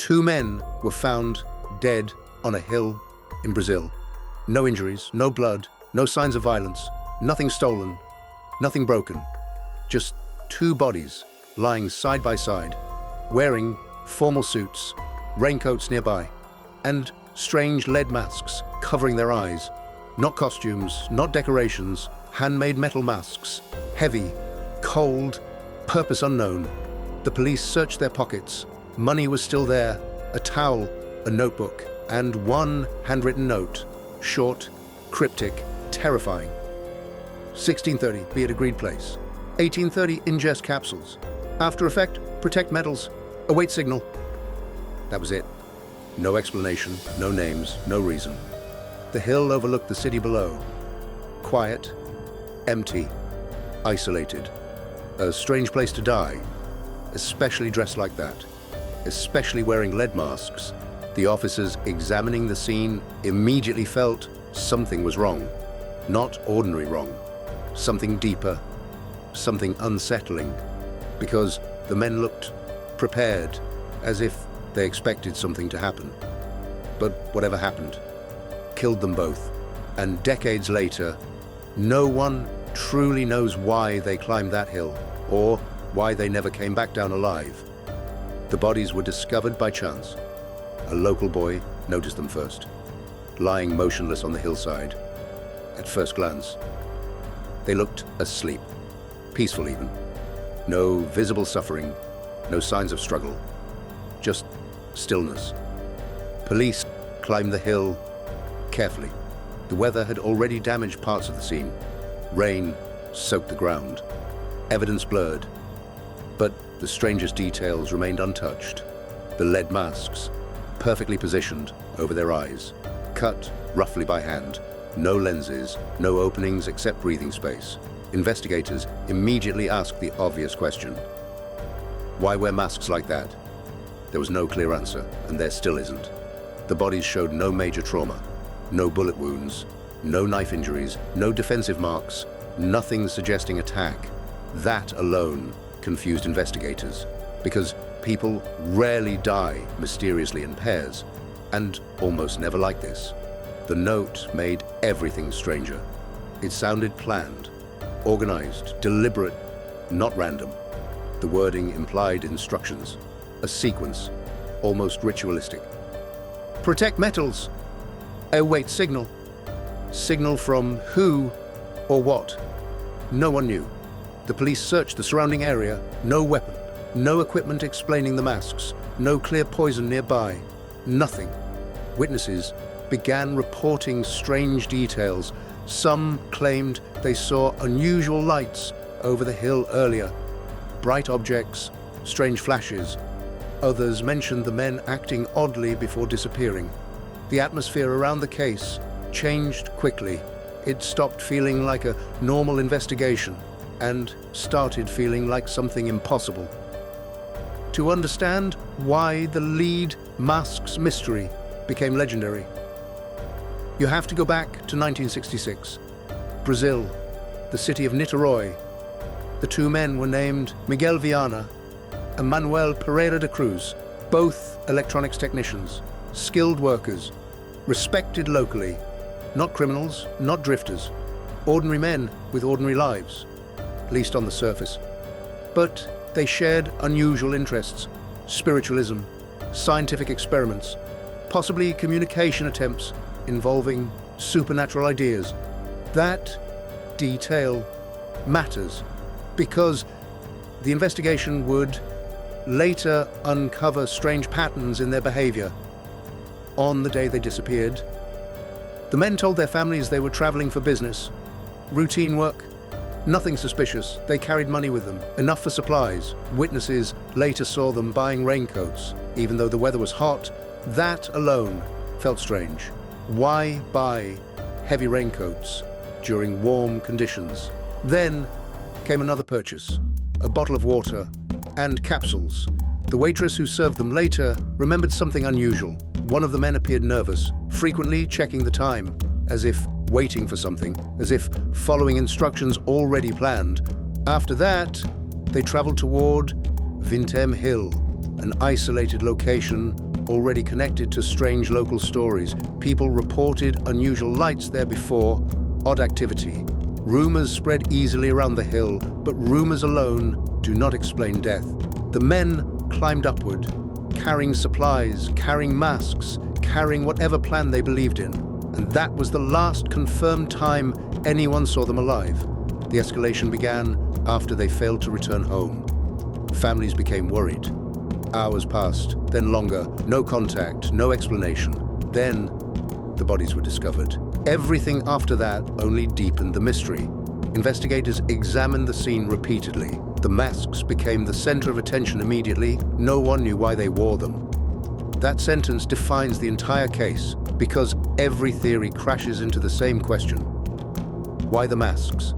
2 men were found dead on a hill in Brazil. No injuries, no blood, no signs of violence, nothing stolen, nothing broken. Just 2 bodies lying side by side, wearing formal suits, raincoats nearby, and strange lead masks covering their eyes. Not costumes, not decorations, handmade metal masks, heavy, cold, purpose unknown. The police searched their pockets. Money was still there, a towel, a notebook, and 1 handwritten note, short, cryptic, terrifying. 1630, be at agreed place. 1830, ingest capsules. After effect, protect metals, await signal. That was it. No explanation, no names, no reason. The hill overlooked the city below. Quiet, empty, isolated. A strange place to die, especially dressed like that, especially wearing lead masks. The officers examining the scene immediately felt something was wrong. Not ordinary wrong. Something deeper, something unsettling, because the men looked prepared, as if they expected something to happen. But whatever happened, killed them both. And decades later, no one truly knows why they climbed that hill, or why they never came back down alive. The bodies were discovered by chance. A local boy noticed them first, lying motionless on the hillside. At first glance, they looked asleep, peaceful even. No visible suffering, no signs of struggle, just stillness. Police climbed the hill carefully. The weather had already damaged parts of the scene. Rain soaked the ground. Evidence blurred. But the strangest details remained untouched. The lead masks, perfectly positioned over their eyes, cut roughly by hand. No lenses, no openings except breathing space. Investigators immediately asked the obvious question. Why wear masks like that? There was no clear answer, and there still isn't. The bodies showed no major trauma, no bullet wounds, no knife injuries, no defensive marks, nothing suggesting attack. That alone confused investigators, because people rarely die mysteriously in pairs, and almost never like this. The note made everything stranger. It sounded planned, organized, deliberate, not random. The wording implied instructions, a sequence, almost ritualistic. Protect metals. Await signal. Signal from who or what? No one knew. The police searched the surrounding area. No weapon, no equipment explaining the masks, no clear poison nearby. Nothing. Witnesses began reporting strange details. Some claimed they saw unusual lights over the hill earlier, bright objects, strange flashes. Others mentioned the men acting oddly before disappearing. The atmosphere around the case changed quickly. It stopped feeling like a normal investigation and started feeling like something impossible. To understand why the lead mask's mystery became legendary, you have to go back to 1966. Brazil, the city of Niterói. The 2 men were named Miguel Viana and Manuel Pereira de Cruz, both electronics technicians, skilled workers, respected locally, not criminals, not drifters, ordinary men with ordinary lives, at least on the surface. But they shared unusual interests, spiritualism, scientific experiments, possibly communication attempts involving supernatural ideas. That detail matters because the investigation would later uncover strange patterns in their behavior. On the day they disappeared, the men told their families they were traveling for business. Routine work, nothing suspicious. They carried money with them, enough for supplies. Witnesses later saw them buying raincoats, even though the weather was hot. That alone felt strange. Why buy heavy raincoats during warm conditions? Then came another purchase, a bottle of water and capsules. The waitress who served them later remembered something unusual. One of the men appeared nervous, frequently checking the time, as if waiting for something, as if following instructions already planned. After that, they traveled toward Vintém Hill, an isolated location already connected to strange local stories. People reported unusual lights there before, odd activity. Rumors spread easily around the hill, but rumors alone do not explain death. The men climbed upward, carrying supplies, carrying masks, carrying whatever plan they believed in. And that was the last confirmed time anyone saw them alive. The escalation began after they failed to return home. Families became worried. Hours passed, then longer, no contact, no explanation. Then the bodies were discovered. Everything after that only deepened the mystery. Investigators examined the scene repeatedly. The masks became the center of attention immediately. No one knew why they wore them. That sentence defines the entire case, because every theory crashes into the same question. Why the masks?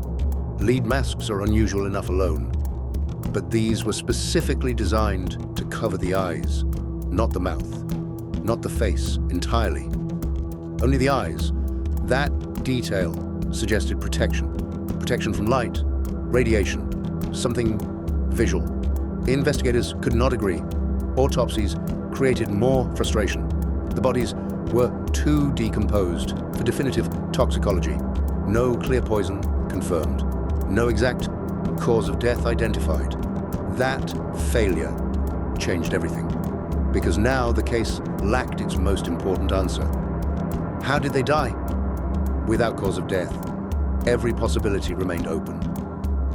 Lead masks are unusual enough alone, but these were specifically designed to cover the eyes, not the mouth, not the face entirely. Only the eyes. That detail suggested protection. Protection from light, radiation, something visual. Investigators could not agree. Autopsies created more frustration. The bodies were too decomposed for definitive toxicology. No clear poison confirmed. No exact cause of death identified. That failure changed everything, because now the case lacked its most important answer. How did they die? Without cause of death, every possibility remained open.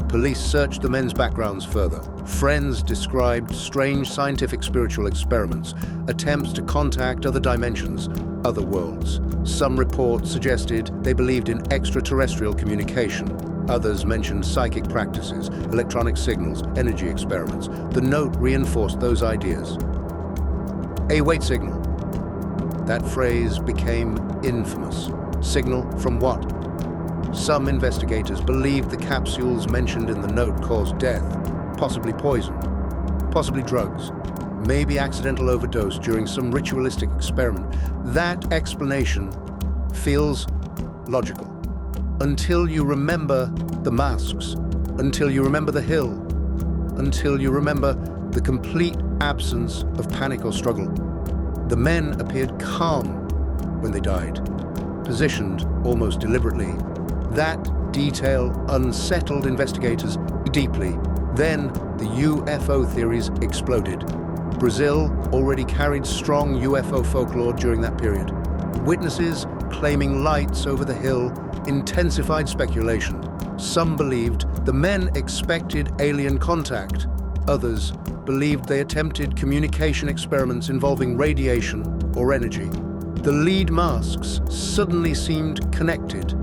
Police searched the men's backgrounds further. Friends described strange scientific spiritual experiments, attempts to contact other dimensions, other worlds. Some reports suggested they believed in extraterrestrial communication. Others mentioned psychic practices, electronic signals, energy experiments. The note reinforced those ideas. A wait signal. That phrase became infamous. Signal from what? Some investigators believed the capsules mentioned in the note caused death, possibly poison, possibly drugs, maybe accidental overdose during some ritualistic experiment. That explanation feels logical. Until you remember the masks, until you remember the hill, until you remember the complete absence of panic or struggle. The men appeared calm when they died, positioned almost deliberately. That detail unsettled investigators deeply. Then the UFO theories exploded. Brazil already carried strong UFO folklore during that period. Witnesses claiming lights over the hill intensified speculation. Some believed the men expected alien contact. Others believed they attempted communication experiments involving radiation or energy. The lead masks suddenly seemed connected.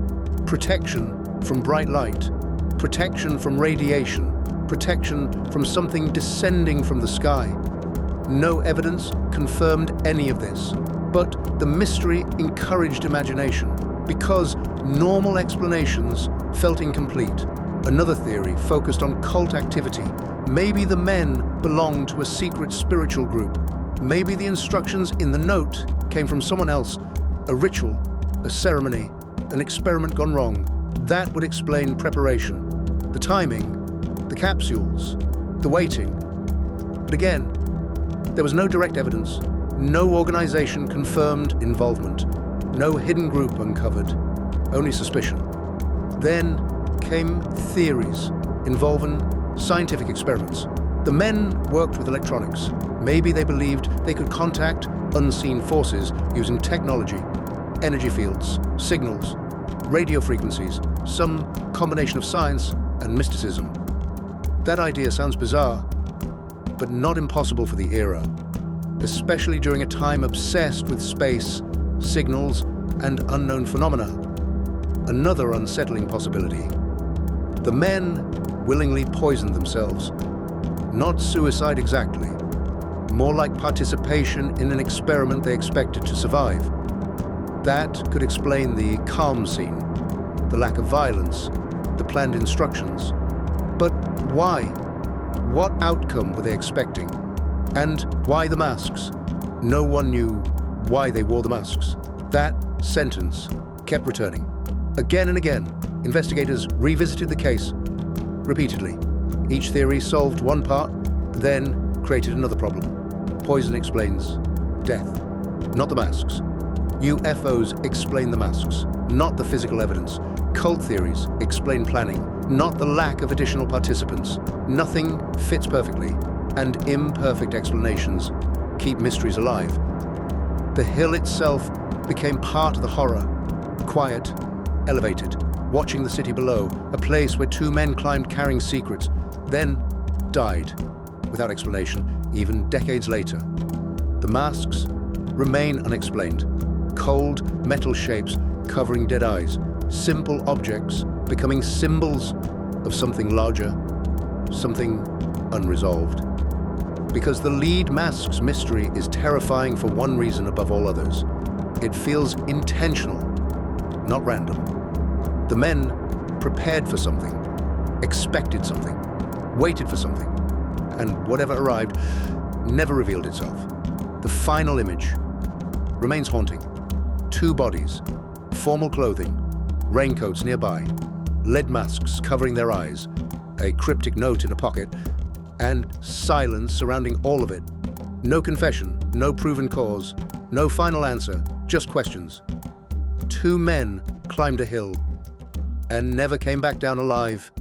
Protection from bright light, protection from radiation, protection from something descending from the sky. No evidence confirmed any of this, but the mystery encouraged imagination because normal explanations felt incomplete. Another theory focused on cult activity. Maybe the men belonged to a secret spiritual group. Maybe the instructions in the note came from someone else, a ritual, a ceremony, an experiment gone wrong. That would explain preparation, the timing, the capsules, the waiting. But again, there was no direct evidence, no organization confirmed involvement, no hidden group uncovered, only suspicion. Then came theories involving scientific experiments. The men worked with electronics. Maybe they believed they could contact unseen forces using technology, energy fields, signals, radio frequencies, some combination of science and mysticism. That idea sounds bizarre, but not impossible for the era, especially during a time obsessed with space, signals, and unknown phenomena. Another unsettling possibility. The men willingly poisoned themselves. Not suicide exactly, more like participation in an experiment they expected to survive. That could explain the calm scene, the lack of violence, the planned instructions. But why? What outcome were they expecting? And why the masks? No one knew why they wore the masks. That sentence kept returning. Again and again, investigators revisited the case repeatedly. Each theory solved one part, then created another problem. Poison explains death, not the masks. UFOs explain the masks, not the physical evidence. Cult theories explain planning, not the lack of additional participants. Nothing fits perfectly, and imperfect explanations keep mysteries alive. The hill itself became part of the horror, quiet, elevated, watching the city below, a place where two men climbed carrying secrets, then died without explanation, even decades later. The masks remain unexplained. Cold metal shapes covering dead eyes, simple objects becoming symbols of something larger, something unresolved. Because the lead mask's mystery is terrifying for one reason above all others. It feels intentional, not random. The men prepared for something, expected something, waited for something, and whatever arrived never revealed itself. The final image remains haunting. Two bodies, formal clothing, raincoats nearby, lead masks covering their eyes, a cryptic note in a pocket, and silence surrounding all of it. No confession, no proven cause, no final answer, just questions. Two men climbed a hill and never came back down alive.